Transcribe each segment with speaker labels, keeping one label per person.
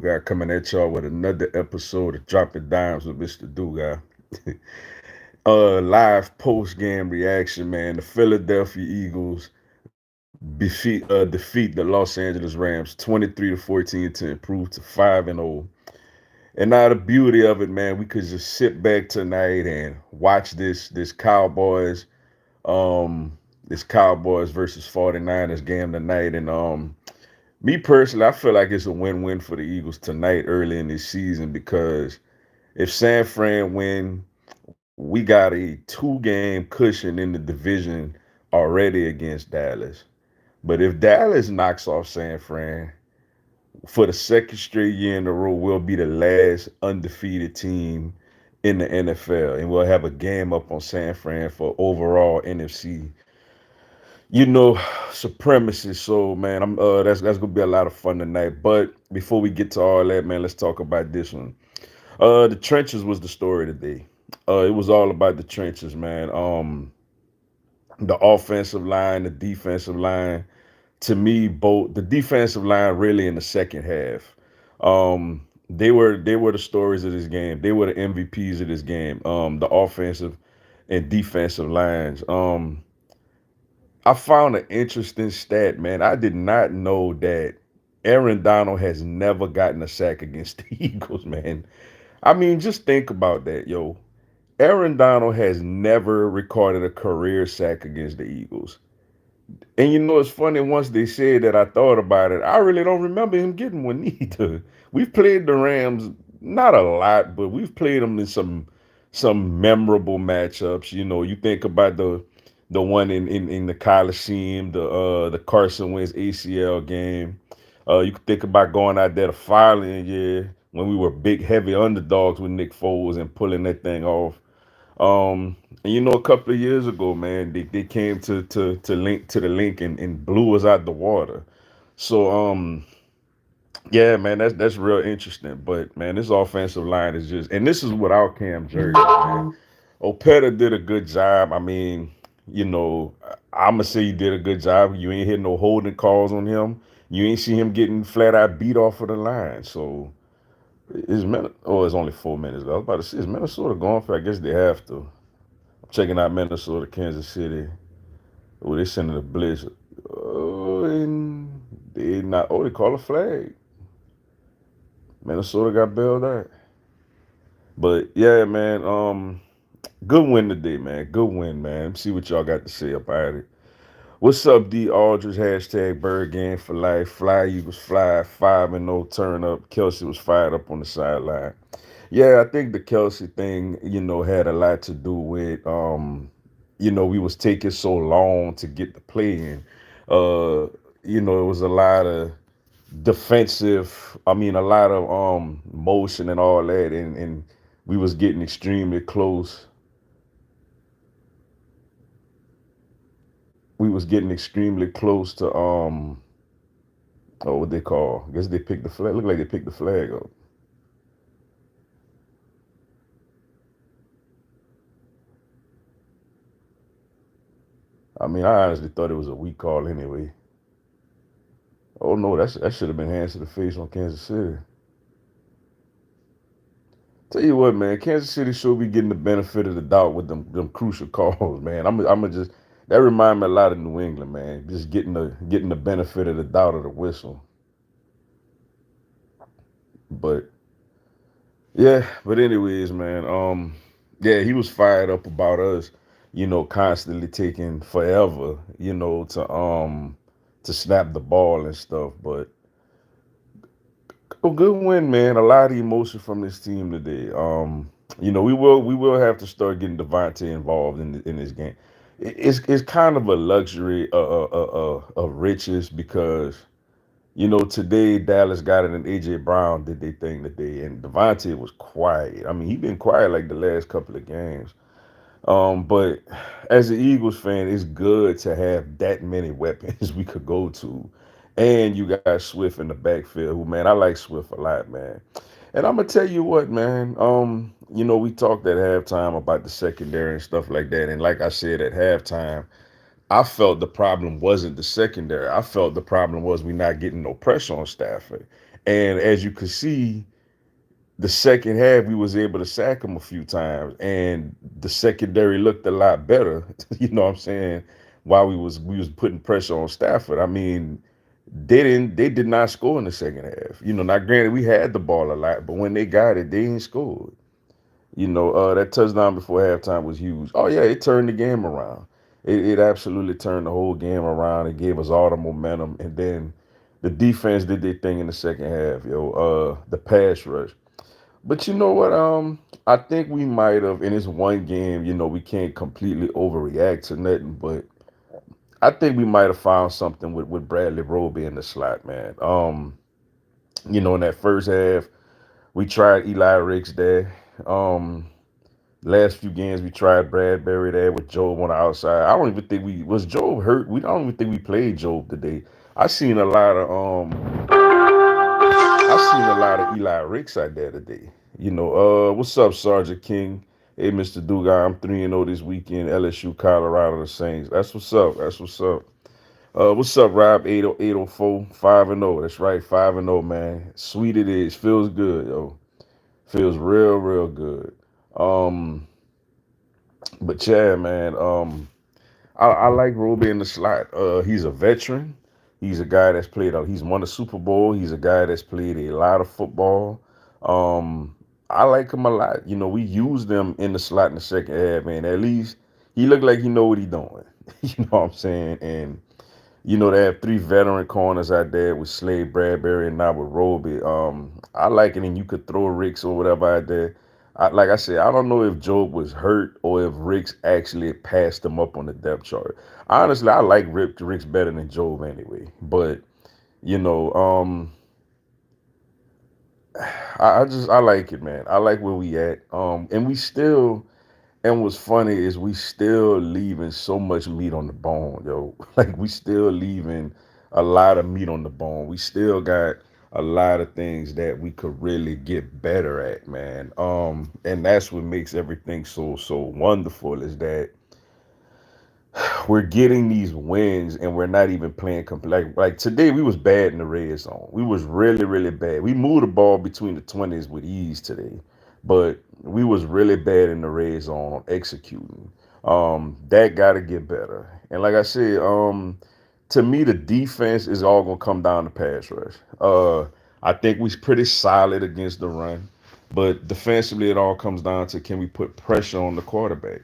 Speaker 1: Guy coming at y'all with another episode of Dropping Dimes with Mr. Duga. Live post game reaction, man. The Philadelphia Eagles defeat the Los Angeles Rams 23-14 to improve to 5-0. And now the beauty of it, man, we could just sit back tonight and watch this um this Cowboys versus 49ers game tonight. And me personally, I feel like it's a win-win for the Eagles tonight early in this season because if San Fran win, we got a two-game cushion in the division already against Dallas. But if Dallas knocks off San Fran for the second straight year in a row, we'll be the last undefeated team in the NFL, and we'll have a game up on San Fran for overall NFC, you know, supremacy. So, man, I'm that's gonna be a lot of fun tonight. But before we get to all that, man, let's talk about this one. The trenches was the story today. It was all about the trenches, man. The offensive line, the defensive line. To me, both the defensive line really in the second half. They were the stories of this game. They were the MVPs of this game. The offensive and defensive lines. I found an interesting stat, man. I did not know that Aaron Donald has never gotten a sack against the Eagles, man. I mean, just think about that, yo. Aaron Donald has never recorded a career sack against the Eagles. And you know, it's funny, once they said that, I thought about it. I really don't remember him getting one either. We've played the Rams, not a lot, but we've played them in some memorable matchups. You know, you think about the one in the Coliseum, the Carson Wentz ACL game. You could think about going out there the following year when we were big, heavy underdogs with Nick Foles and pulling that thing off. And you know, a couple of years ago, man, they came to the link and blew us out the water. So yeah, man, that's real interesting. But man, this offensive line is just, and this is without Cam Jerry, man. Opeta did a good job. I mean, you know, I'ma say he did a good job. You ain't hit no holding calls on him. You ain't see him getting flat out beat off of the line. So it's only 4 minutes ago. I was about to say, is Minnesota going for? I guess they have to. Checking out Minnesota, Kansas City. Oh, they sending a blitz. Oh, and they not. Oh, they call a flag. Minnesota got bailed out. But yeah, man. Good win today, man. Good win, man. See what y'all got to say about it. What's up, D Aldridge? Hashtag Bird Game for life. Fly Eagles fly. 5-0 turn up. Kelsey was fired up on the sideline. Yeah, I think the Kelsey thing, you know, had a lot to do with you know, we was taking so long to get the play in. Uh, you know, it was a lot of a lot of motion and all that, and we was getting extremely close. We was getting extremely close to what they call. I guess they picked the flag. Look like they picked the flag up. I mean, I honestly thought it was a weak call anyway. Oh no, that should have been hands to the face on Kansas City. Tell you what, man, Kansas City should be getting the benefit of the doubt with them crucial calls, man. I'm just that remind me a lot of New England, man. Just getting the benefit of the doubt of the whistle. But yeah, but anyways, man, yeah, he was fired up about us, you know, constantly taking forever, you know, to snap the ball and stuff. But a good win, man. A lot of emotion from this team today. You know, we will have to start getting Devontae involved in this game. It's kind of a luxury of riches because you know today Dallas got it and AJ Brown did their thing today and Devontae was quiet. I mean, he been quiet like the last couple of games. But as an Eagles fan, it's good to have that many weapons we could go to. And you got Swift in the backfield, who man, I like Swift a lot, man. And I'm gonna tell you what, man. You know, we talked at halftime about the secondary and stuff like that. And like I said at halftime, I felt the problem wasn't the secondary. I felt the problem was we not getting no pressure on Stafford. And as you could see, the second half we was able to sack them a few times, and the secondary looked a lot better. You know what I'm saying? While we was putting pressure on Stafford. I mean, they did not score in the second half. You know, now granted we had the ball a lot, but when they got it, they ain't scored. You know, that touchdown before halftime was huge. Oh yeah, it turned the game around. It absolutely turned the whole game around. It gave us all the momentum, and then the defense did their thing in the second half. The pass rush. But you know what? I think we might have in this one game. You know, we can't completely overreact to nothing, but I think we might have found something with Bradley Roby in the slot, man. You know, in that first half, we tried Eli Ricks there. Last few games we tried Bradbury there with Job on the outside. I don't even think we was Job hurt. We I don't even think we played Job today. I seen a lot of Eli Ricks out there today. You know, what's up, Sergeant King? Hey, Mr. Duga, I'm 3-0 this weekend. LSU, Colorado, the Saints. That's what's up. That's what's up. What's up, Rob? 804 5-0. That's right, 5-0, man. Sweet it is. Feels good, yo. Feels real, real good. Um, but yeah, man. I like Roby in the slot. He's a veteran. He's a guy that's played. He's won a Super Bowl. He's a guy that's played a lot of football. Um, I like him a lot. You know, we used him in the slot in the second half, man. At least he looked like he know what he's doing. You know what I'm saying? And you know, they have three veteran corners out there with Slade Bradbury and now with Roby. I like it, and you could throw Ricks or whatever out there. Like I said, I don't know if Job was hurt or if Ricks actually passed him up on the depth chart. Honestly, I like Ricks better than Job anyway. But you know, I like it, man. I like where we at. And we still and what's funny is we still leaving so much meat on the bone, yo. Like we still leaving a lot of meat on the bone. We still got a lot of things that we could really get better at, man. And that's what makes everything so wonderful is that we're getting these wins and we're not even playing like today we was bad in the red zone. We was really bad. We moved the ball between the 20s with ease today, but we was really bad in the red zone on executing. That got to get better. And like I said, to me the defense is all gonna come down to pass rush. I think we're pretty solid against the run, but defensively it all comes down to can we put pressure on the quarterback.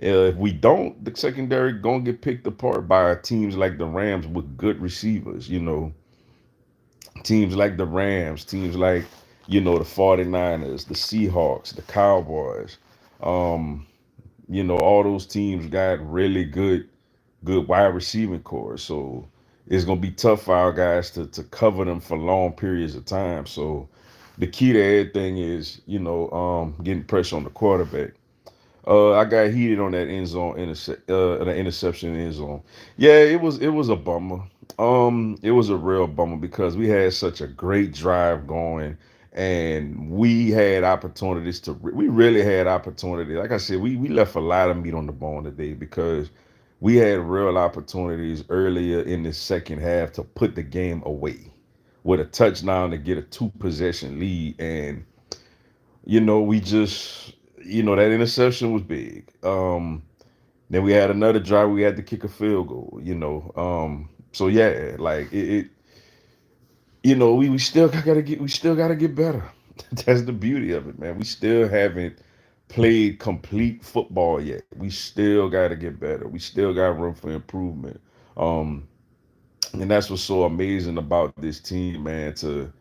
Speaker 1: If we don't, the secondary gonna get picked apart by teams like the Rams with good receivers. You know, teams like the Rams, teams like the 49ers, the Seahawks, the Cowboys. Um, all those teams got really good wide receiving cores. So it's gonna be tough for our guys to cover them for long periods of time. So the key to everything is, getting pressure on the quarterback. I got heated on that the interception in the end zone. Yeah, it was a bummer. It was a real bummer because we had such a great drive going, and we really had opportunity. Like I said, we left a lot of meat on the bone today because we had real opportunities earlier in the second half to put the game away with a touchdown to get a two possession lead, and we just, that interception was big. Then we had another drive. We had to kick a field goal. So yeah, like we still gotta get better. That's the beauty of it, man. We still haven't played complete football yet. We still gotta get better. We still got room for improvement. Um, and that's what's so amazing about this team, man. To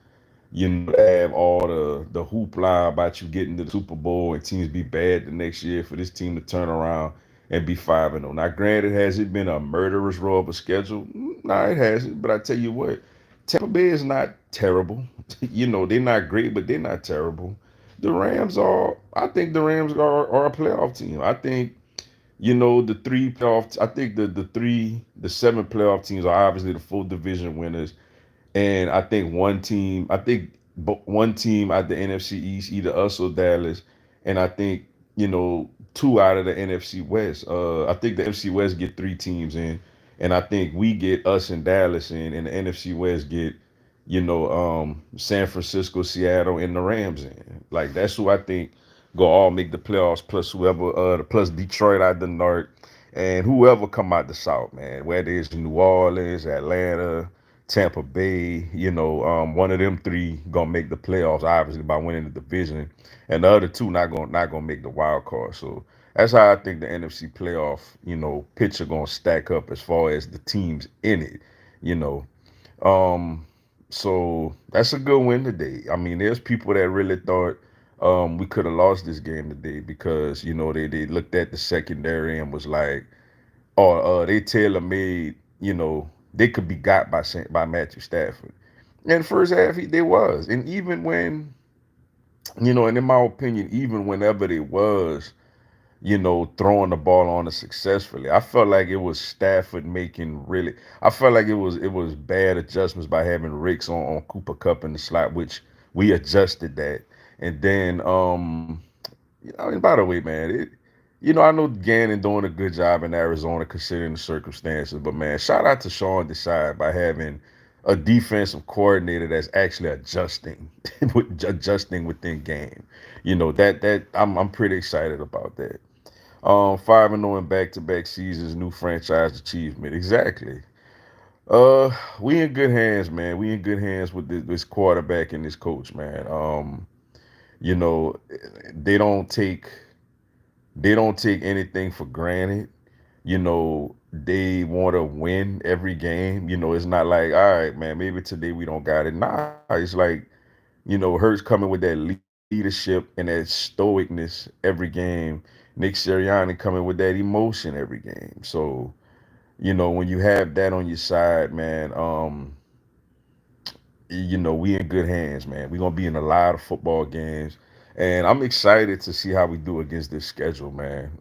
Speaker 1: have all the hoopla about you getting to the Super Bowl and teams be bad the next year for this team to turn around and be 5-0. Now, granted, has it been a murderous row of a schedule? Nah, it hasn't. But I tell you what, Tampa Bay is not terrible. They're not great, but they're not terrible. I think the Rams are a playoff team. I think, the three playoff, I think the seven playoff teams are obviously the full division winners, and I think one team out the NFC East, either us or Dallas, and I think two out of the NFC West. I think the NFC West get three teams in, and I think we get us and Dallas in, and the NFC West get San Francisco, Seattle, and the Rams in. Like that's who I think go all make the playoffs. Plus whoever, plus Detroit out the North, and whoever come out the South, man. Whether it's New Orleans, Atlanta, Tampa Bay, one of them three gonna make the playoffs, obviously by winning the division, and the other two not gonna make the wild card. So that's how I think the NFC playoff, picture gonna stack up as far as the teams in it. You know, um, so that's a good win today. I mean, there's people that really thought we could have lost this game today because they looked at the secondary and was like, oh, they tailor made, they could be got by Matthew Stafford. And the first half, they was, and even when, and in my opinion, even whenever they was, throwing the ball on us successfully. I felt like it was Stafford making really. I felt like it was bad adjustments by having Ricks on Cooper Cup in the slot, which we adjusted that, and then I mean, by the way, man, I know Gannon doing a good job in Arizona considering the circumstances, but man, shout out to Sean Desai by having a defensive coordinator that's actually adjusting, adjusting within game. That I'm pretty excited about that. 5-0 in back-to-back seasons, new franchise achievement. Exactly. We in good hands, man. We in good hands with this quarterback and this coach, man. You know, they don't take they don't take anything for granted. They want to win every game. It's not like, all right, man, maybe today we don't got it. Nah, it's like, Hurts coming with that leadership and that stoicness every game. Nick Sirianni coming with that emotion every game. So, when you have that on your side, man, we in good hands, man. We're gonna be in a lot of football games. And I'm excited to see how we do against this schedule, man.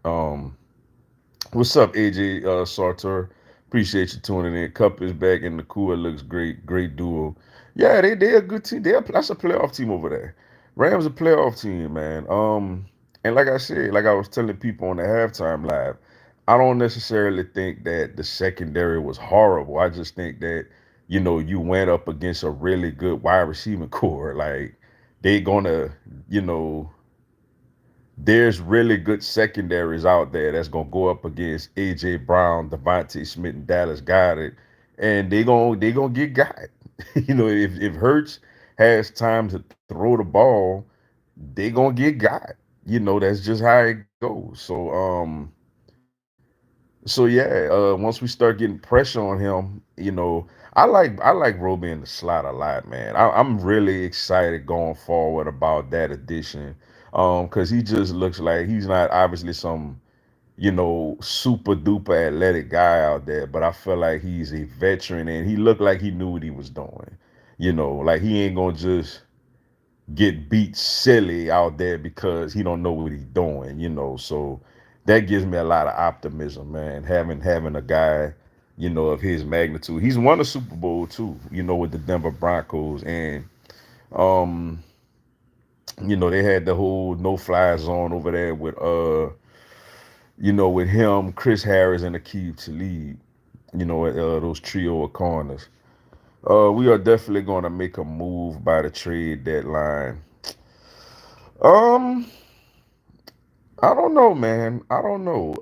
Speaker 1: What's up, AJ Sartor? Appreciate you tuning in. Cup is back and the Nakua looks great. Great duo. Yeah, they a good team. That's a playoff team over there. Rams a playoff team, man. And like I said, like I was telling people on the halftime live, I don't necessarily think that the secondary was horrible. I just think that, you went up against a really good wide receiving core. Like they gonna, you know, there's really good secondaries out there that's gonna go up against AJ Brown, Devontae Smith, and Dallas Goddard, and they gonna get got. If Hurts has time to throw the ball, they gonna get got. That's just how it goes. So yeah, once we start getting pressure on him, I like Roby in the slot a lot, man. I'm really excited going forward about that addition, because he just looks like he's not obviously some super duper athletic guy out there, but I feel like he's a veteran and he looked like he knew what he was doing. Like he ain't gonna just get beat silly out there because he don't know what he's doing, So that gives me a lot of optimism, man. Having a guy, of his magnitude. He's won a Super Bowl too, with the Denver Broncos. And um, they had the whole no fly zone over there with him, Chris Harris, and Akeem Talib, those trio of corners. We are definitely going to make a move by the trade deadline. Um, I don't know, man. I don't know.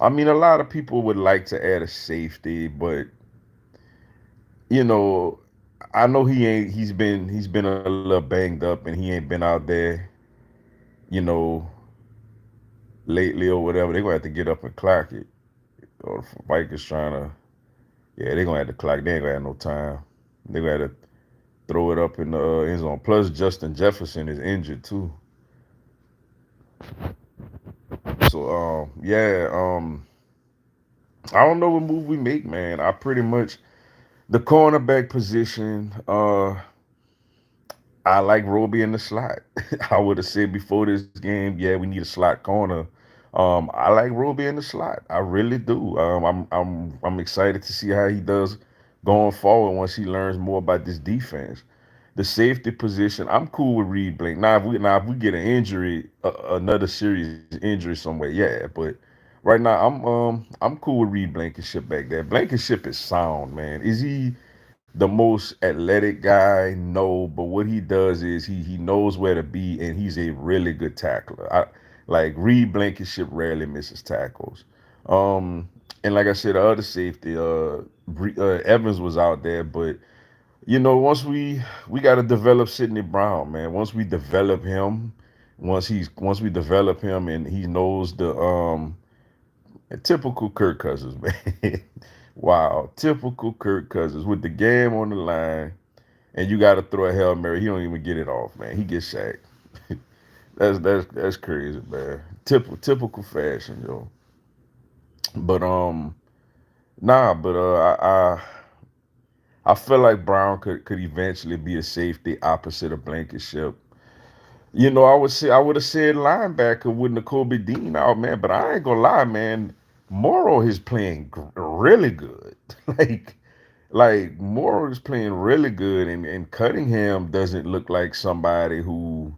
Speaker 1: I mean, a lot of people would like to add a safety, but you know, I know he ain't. He's been a little banged up, and he ain't been out there, you know, lately or whatever. They're gonna have to get up and clock it. Or the Vikings trying to, yeah, they're gonna have to clock. They ain't gonna have no time. They're gonna have to throw it up in the end zone. Plus, Justin Jefferson is injured too. So, I don't know what move we make, man. I pretty much the cornerback position. I like Roby in the slot. I would have said before this game, yeah, we need a slot corner. I like Roby in the slot. I really do. I'm excited to see how he does going forward once he learns more about this defense. The safety position, I'm cool with Reed Blake. Now if we get an injury, another serious injury somewhere, yeah. But Right now, I'm cool with Reed Blankenship back there. Blankenship is sound, man. Is he the most athletic guy? No, but what he does is he knows where to be, and he's a really good tackler. Like Reed Blankenship rarely misses tackles. Um, and like I said, the other safety, Evans was out there, but once we got to develop Sidney Brown, man. Once we develop him, once we develop him, and he knows the typical Kirk Cousins, man. Wow, typical Kirk Cousins with the game on the line, and you got to throw a Hail Mary. He don't even get it off, man. He gets sacked. That's crazy, man. Typical fashion, yo. But nah, but I feel like Brown could eventually be a safety opposite of Blankenship. I would have said linebacker with N'Kobe Dean out, man. But I ain't gonna lie, man. Morrow is playing really good. like Morrow is playing really good, and Cunningham doesn't look like somebody who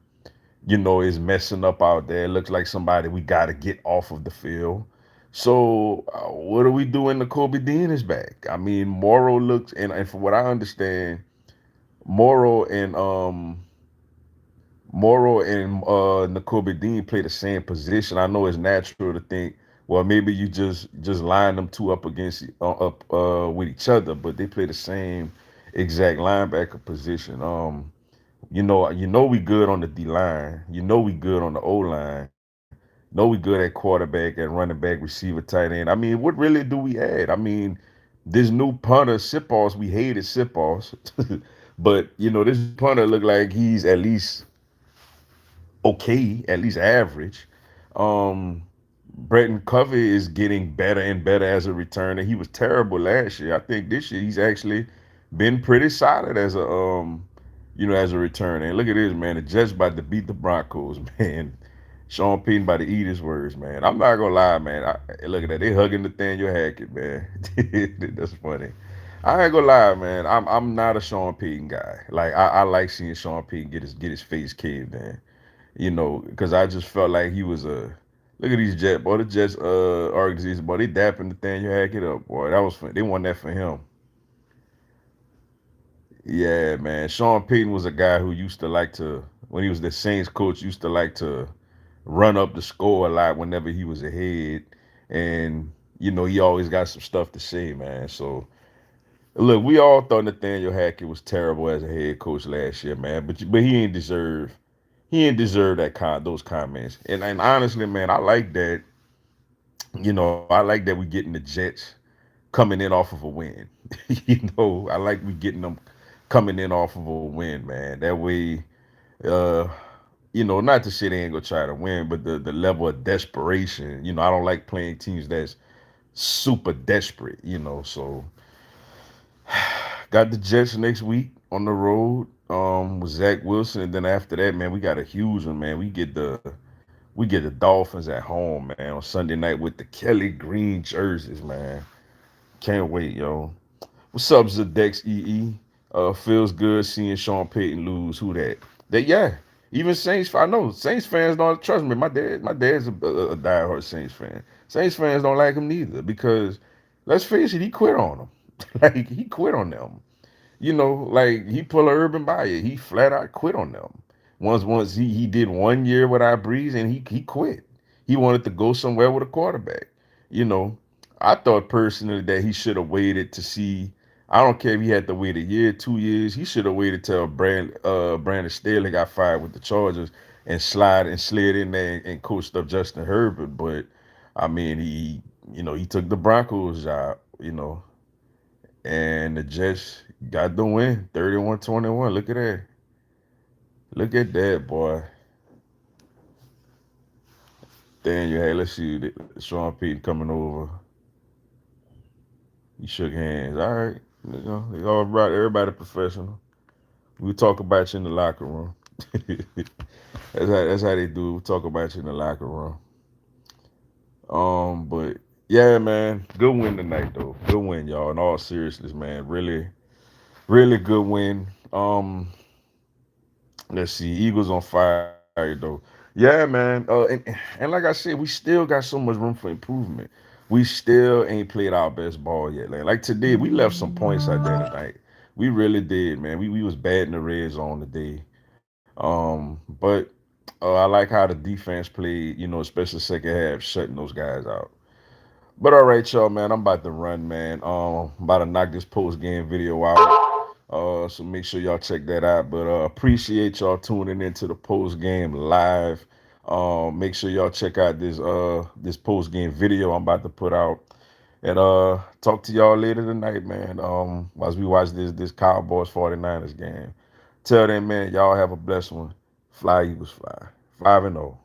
Speaker 1: is messing up out there. It looks like somebody we got to get off of the field. So what are we doing? N'Kobe Dean is back. I mean, Morrow looks, and from what I understand, Morrow and N'Kobe Dean play the same position. I know it's natural to think, well, maybe you just line them two up against up with each other, but they play the same exact linebacker position. We good on the D line. We good on the O line. We good at quarterback, at running back, receiver, tight end. I mean, what really do we add? I mean, this new punter, Sipos, we hated Sipos, but this punter look like he's at least okay, at least average. Um, Bretton Covey is getting better and better as a returner. He was terrible last year. I think this year he's actually been pretty solid as as a returner. And look at this, man. The Jets about to beat the Broncos, man. Sean Payton about to eat his words, man. I'm not gonna lie, man. Look at that. They hugging Nathaniel Hackett, man. That's funny. I ain't gonna lie, man. I'm not a Sean Payton guy. Like I like seeing Sean Payton get his face caved in. Because I just felt like he was a look at these Jets, boy. The Jets organization, boy, they dapping Nathaniel Hackett up, boy. That was fun. They won that for him. Yeah, man. Sean Payton was a guy who used to like to, when he was the Saints coach, used to like to run up the score a lot whenever he was ahead. And, he always got some stuff to say, man. So look, we all thought Nathaniel Hackett was terrible as a head coach last year, man. But he ain't deserve those comments. And honestly, man, I like that. I like that we getting the Jets coming in off of a win. I like we getting them coming in off of a win, man. That way, uh, not to say they ain't gonna try to win, but the level of desperation. I don't like playing teams that's super desperate. So got the Jets next week on the road with Zach Wilson, and then after that, man, we got a huge one, man. We get the Dolphins at home, man, on Sunday night with the Kelly Green jerseys, man. Can't wait, yo. What's up, Zadex EE? Feels good seeing Sean Payton lose. Who that? Yeah. Even Saints, I know Saints fans don't trust me. My dad's a diehard Saints fan. Saints fans don't like him neither because, let's face it, he quit on them. Like he quit on them. Like he pulled a Urban Meyer. He flat out quit on them. Once he did 1 year without Breeze and he quit. He wanted to go somewhere with a quarterback. You know, I thought personally that he should have waited to see. I don't care if he had to wait a year, 2 years. He should have waited till Brandon Staley got fired with the Chargers and slid in there and coached up Justin Herbert. But I mean, he took the Broncos job. And the Jets got the win, 31-21. Look at that. Look at that, boy. Daniel, hey, let's see. Sean Payton coming over. He shook hands. All right. They all right. Everybody professional. We'll talk about you in the locker room. That's how they do it. We'll talk about you in the locker room. But yeah, man. Good win tonight, though. Good win, y'all. In all seriousness, man. Really, really good win. Let's see. Eagles on fire, though. Yeah, man. And like I said, we still got so much room for improvement. We still ain't played our best ball yet. Like today, we left some points out there tonight. We really did, man. We was bad in the red zone today. But I like how the defense played, especially second half, shutting those guys out. But all right, y'all, man. I'm about to run, man. About to knock this post game video out. So make sure y'all check that out. But appreciate y'all tuning into the post game live. Make sure y'all check out this post game video I'm about to put out. And talk to y'all later tonight, man. As we watch this Cowboys 49ers game. Till then, man, y'all have a blessed one. Fly Eagles fly. 5-0.